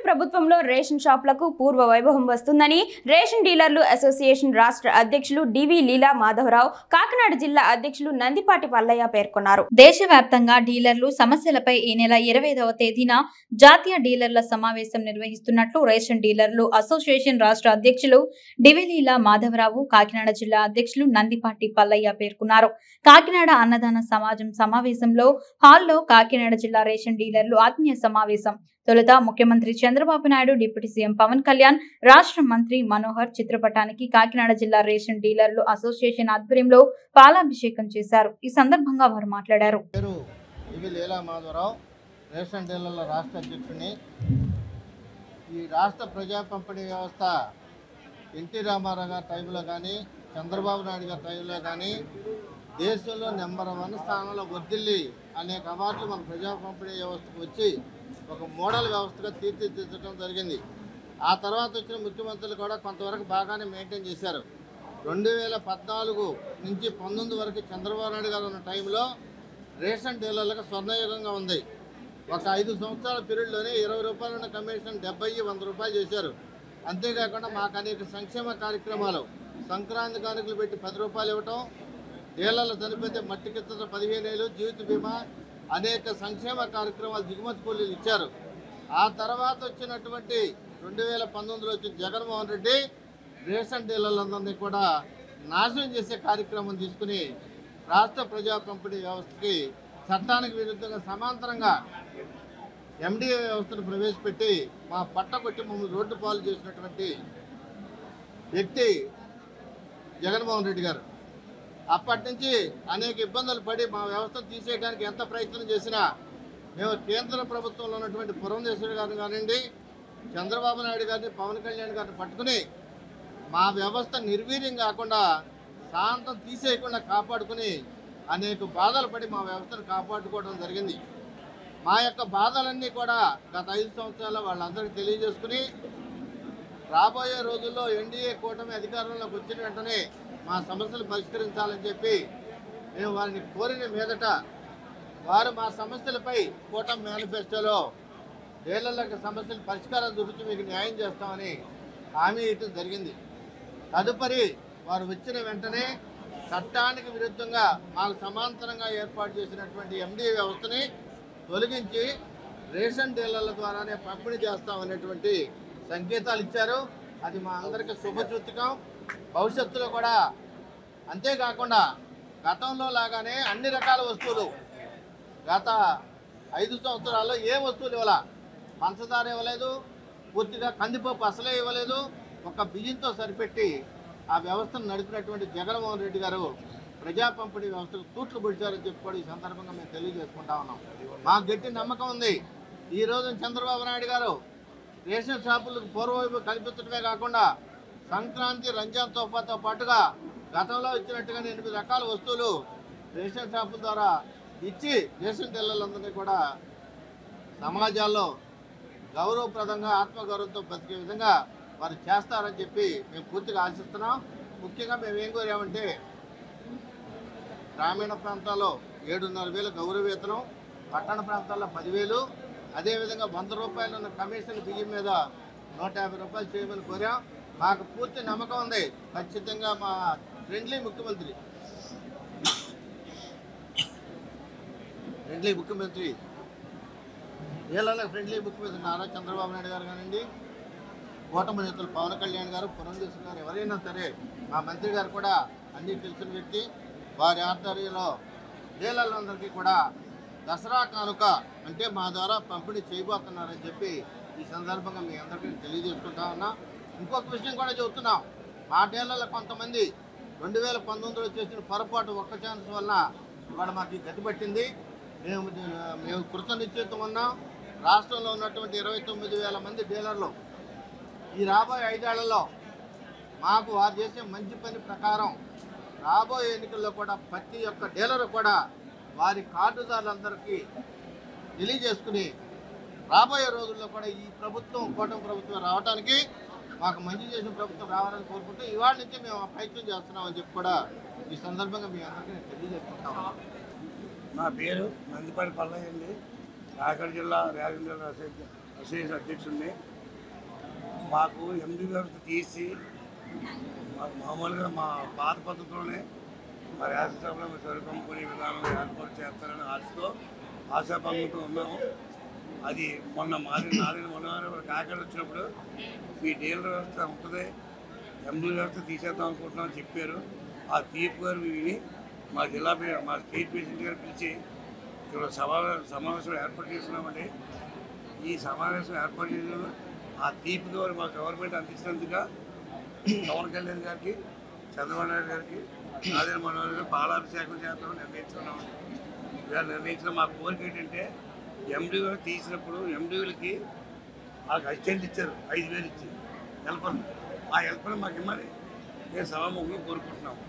ప్రభుత్వంలో రేషన్ షాపులకు పూర్వ వైభవం వస్తుందని రేషన్ డీలర్లు అసోసియేషన్ రాష్ట్ర అధ్యక్షులు డివి లీలా మాధవరావు, కాకినాడ జిల్లా అధ్యక్షులు నందిపాటి పల్లయ్య పేర్కొన్నారు. దేశవ్యాప్తంగా డీలర్లు సమస్యలపై ఈ నెల 25వ తేదీన జాతీయ డీలర్ల సమావేశం నిర్వహిస్తున్నట్లు రేషన్ డీలర్లు అసోసియేషన్ రాష్ట్ర అధ్యక్షులు డివి లీలా మాధవరావు, కాకినాడ జిల్లా అధ్యక్షులు నందిపాటి పల్లయ్య పేర్కొన్నారు. కాకినాడ అన్నదాన సమాజం సమావేశంలో హాల్లో కాకినాడ జిల్లా రేషన్ డీలర్లు ఆత్మీయ సమావేశం. తొలుత ముఖ్యమంత్రి చంద్రబాబు నాయుడు, డిప్యూటీ సీఎం పవన్ కళ్యాణ్, రాష్ట్ర మంత్రి మనోహర్ చిత్రపటానికి కాకినాడ జిల్లా రేషన్ డీలర్లు అసోసియేషన్ ఆధ్వర్యంలో పాలాభిషేకం చేశారు. ఈ సందర్భంగా వారు మాట్లాడారు. రేషన్ డీలర్ల రాష్ట్ర అధ్యక్షుని. ఈ రాష్ట్ర ప్రజా పంపిణీ వ్యవస్థ ఎన్టీ రామారావు గారి టైంలో కానీ, చంద్రబాబు నాయుడు గారి టైంలో కానీ దేశంలో నెంబర్ 1 స్థానంలో వర్ధిల్లి అనేక అవార్డులు మన ప్రజా పంపిణీ వ్యవస్థకు వచ్చి ఒక మోడల్ వ్యవస్థగా తీర్చిదిద్దడం జరిగింది. ఆ తర్వాత వచ్చిన ముఖ్యమంత్రులు కూడా కొంతవరకు బాగానే మెయింటైన్ చేశారు. 2014 నుంచి 19 వరకు చంద్రబాబు నాయుడు గారు ఉన్న టైంలో రేషన్ డీలర్లకు స్వర్ణయుగంగా ఉంది. ఒక 5 సంవత్సరాల పీరియడ్లోనే 20 రూపాయలు ఉన్న కమిషన్ 70, 100 రూపాయలు చేశారు. అంతేకాకుండా మాకు అనేక సంక్షేమ కార్యక్రమాలు, సంక్రాంతి కానుకలు పెట్టి 10 రూపాయలు ఇవ్వటం, డీలర్లు చనిపోతే మట్టి కింద 15 ఏళ్ళు, జీవిత బీమా, అనేక సంక్షేమ కార్యక్రమాలు, దిగుమతి కూలీలు ఇచ్చారు. ఆ తర్వాత వచ్చినటువంటి 2019లో వచ్చిన జగన్మోహన్ రెడ్డి రేషన్ డీలర్లందరినీ కూడా నాశనం చేసే కార్యక్రమం తీసుకుని రాష్ట్ర ప్రజా పంపిణీ వ్యవస్థకి చట్టానికి విరుద్ధంగా సమాంతరంగా ఎండిఏ వ్యవస్థను ప్రవేశపెట్టి మా పట్ట కొట్టి మమ్మల్ని రోడ్డు పాలు చేసినటువంటి వ్యక్తి జగన్మోహన్ రెడ్డి గారు. అప్పటి నుంచి అనేక ఇబ్బందులు పడి మా వ్యవస్థను తీసేయడానికి ఎంత ప్రయత్నం చేసినా మేము కేంద్ర ప్రభుత్వంలో ఉన్నటువంటి పురంధేశ్వరి గారిని కానివ్వండి, చంద్రబాబు నాయుడు గారిని, పవన్ కళ్యాణ్ గారిని పట్టుకుని మా వ్యవస్థ నిర్వీర్యం కాకుండా, శాంతం తీసేయకుండా కాపాడుకుని అనేక బాధలు పడి మా వ్యవస్థను కాపాడుకోవడం జరిగింది. మా యొక్క బాధలన్నీ కూడా గత 5 సంవత్సరాల్లో వాళ్ళందరికీ తెలియజేసుకుని రాబోయే రోజుల్లో ఎన్డీఏ కూటమి అధికారంలోకి వచ్చిన వెంటనే మా సమస్యలు పరిష్కరించాలని చెప్పి మేము వారిని కోరిన మీదట వారు మా సమస్యలపై కూటమి మేనిఫెస్టోలో డీలర్లకు సమస్యల పరిష్కారం చూపించి మీకు న్యాయం చేస్తామని హామీ ఇవ్వడం జరిగింది. తదుపరి వారు వచ్చిన వెంటనే చట్టానికి విరుద్ధంగా మాకు సమాంతరంగా ఏర్పాటు చేసినటువంటి ఎండీఏ వ్యవస్థని తొలగించి రేషన్ డీలర్ల ద్వారానే పంపిణీ చేస్తామనేటువంటి సంకేతాలు ఇచ్చారు. అది మా అందరికీ శుభసూచకం. భవిష్యత్తులో కూడా అంతేకాకుండా గతంలో లాగానే అన్ని రకాల వస్తువులు గత 5 సంవత్సరాల్లో ఏ వస్తువులు ఇవ్వాల, పంచదార ఇవ్వలేదు, పూర్తిగా కందిపప్పు అసలే ఇవ్వలేదు, ఒక బియ్యంతో సరిపెట్టి ఆ వ్యవస్థను నడిపినటువంటి జగన్మోహన్ రెడ్డి గారు ప్రజా పంపిణీ వ్యవస్థకు తూట్లు పొడిచారని చెప్పి ఈ సందర్భంగా మేము తెలియజేసుకుంటా ఉన్నాం. మాకు గట్టి నమ్మకం ఉంది. ఈ రోజు చంద్రబాబు నాయుడు గారు రేషన్ షాపులకు పూర్వవైపు కల్పించడమే కాకుండా సంక్రాంతి, రంజాన్ తోఫాతో పాటుగా గతంలో ఇచ్చినట్టుగానే 8 రకాల వస్తువులు రేషన్ షాపుల ద్వారా ఇచ్చి రేషన్ డీలర్లందరినీ కూడా సమాజాల్లో గౌరవప్రదంగా, ఆత్మగౌరవంతో బతికే విధంగా వారు చేస్తారని చెప్పి మేము పూర్తిగా ఆశిస్తున్నాం. ముఖ్యంగా మేము ఏం కోరామంటే గ్రామీణ ప్రాంతాల్లో 7,500 గౌరవ వేతనం, పట్టణ ప్రాంతాల్లో 10,000, అదేవిధంగా 100 రూపాయలు ఉన్న కమిషన్ బియ్యం మీద 150 రూపాయలు చేయమని కోరాం. మాకు పూర్తి నమ్మకం ఉంది. ఖచ్చితంగా మా ఫ్రెండ్లీ ముఖ్యమంత్రి డీలర్లకు ఫ్రెండ్లీ ముఖ్యమంత్రి నారా చంద్రబాబు నాయుడు గారు కానివ్వండి, కూటమి నేతలు పవన్ కళ్యాణ్ గారు, పురంధేశ్వరి గారు, ఎవరైనా సరే, మా మంత్రి గారు కూడా అన్నీ తెలిసిన వ్యక్తి. వారి ఆధ్వర్యంలో డీలర్లందరికీ కూడా దసరా కానుక అంటే మా ద్వారా పంపిణీ చేయబోతున్నారని చెప్పి ఈ సందర్భంగా మీ అందరికీ తెలియజేసుకుంటా ఉన్నా. ఇంకొక విషయం కూడా చెబుతున్నాం. మా డీలర్లు కొంతమంది 2019లో చేసిన పొరపాటు, ఒక్క ఛాన్స్ వల్ల ఇవాళ మాకు గతి పట్టింది. మేము కృతనిశ్చయితం ఉన్నాం. రాష్ట్రంలో ఉన్నటువంటి 29,000 మంది డీలర్లు ఈ రాబోయే 5 ఏళ్లలో మాకు వారు చేసే మంచి పని ప్రకారం రాబోయే ఎన్నికల్లో కూడా ప్రతి ఒక్క డీలర్ కూడా వారి కార్డుదారులందరికీ తెలియజేసుకుని రాబోయే రోజుల్లో కూడా ఈ ప్రభుత్వం, కూటమి ప్రభుత్వం రావడానికి, మాకు మంచి చేసిన ప్రభుత్వం రావాలని కోరుకుంటూ ఇవాళ నుంచి మేము ప్రయత్నం చేస్తున్నామని చెప్పి కూడా ఈ సందర్భంగా మీ అందరికీ తెలియజేసుకుంటాం. నా పేరు నందిపాటి పల్లయ్య అండి. కాకినాడ జిల్లా రేషన్ అసోసియేషన్ అధ్యక్షుడిని. మాకు ఎండి వ్యవస్థ తీసి మామూలుగా మా పాత పద్ధతిలోనే మా రేషన్ షాపులో సరుకొమ్ముకునే విధానం ఏర్పాటు చేస్తారని ఆశాభంగంతో ఉన్నాము. అది మొన్న కాకినాడ వచ్చినప్పుడు మీ డీలర్ వ్యవస్థ ఉంటుంది, ఎండి వ్యవస్థ తీసేద్దాం అనుకుంటున్నామని చెప్పారు. ఆ తీర్పు గారు విని మా స్టేట్ ప్రెసిడెంట్ గారు పిలిచి ఇక్కడ సమావేశం ఏర్పాటు చేస్తున్నామండి. ఈ సమావేశం ఏర్పాటు చేసిన ఆ తీర్పు ద్వారా మా గవర్నమెంట్ అందించినందుకు పవన్ కళ్యాణ్ గారికి, చంద్రబాబు నాయుడు గారికి, నాదేళ్ల మనోహర్ గారు పాలాభిషేకం చేద్దామని నిర్ణయించుకున్నామండి. ఇలా నిర్ణయించిన మా కోరిక ఏంటంటే ఎండిఓ తీసినప్పుడు ఎండిఓలకి వాళ్ళకి అసిస్టెంట్ ఇచ్చారు 5,000 ఇచ్చి హెల్పర్లు. ఆ హెల్పర్లు మాకు ఇవ్వాలి. నేను సభాముఖంగా కోరుకుంటున్నాము.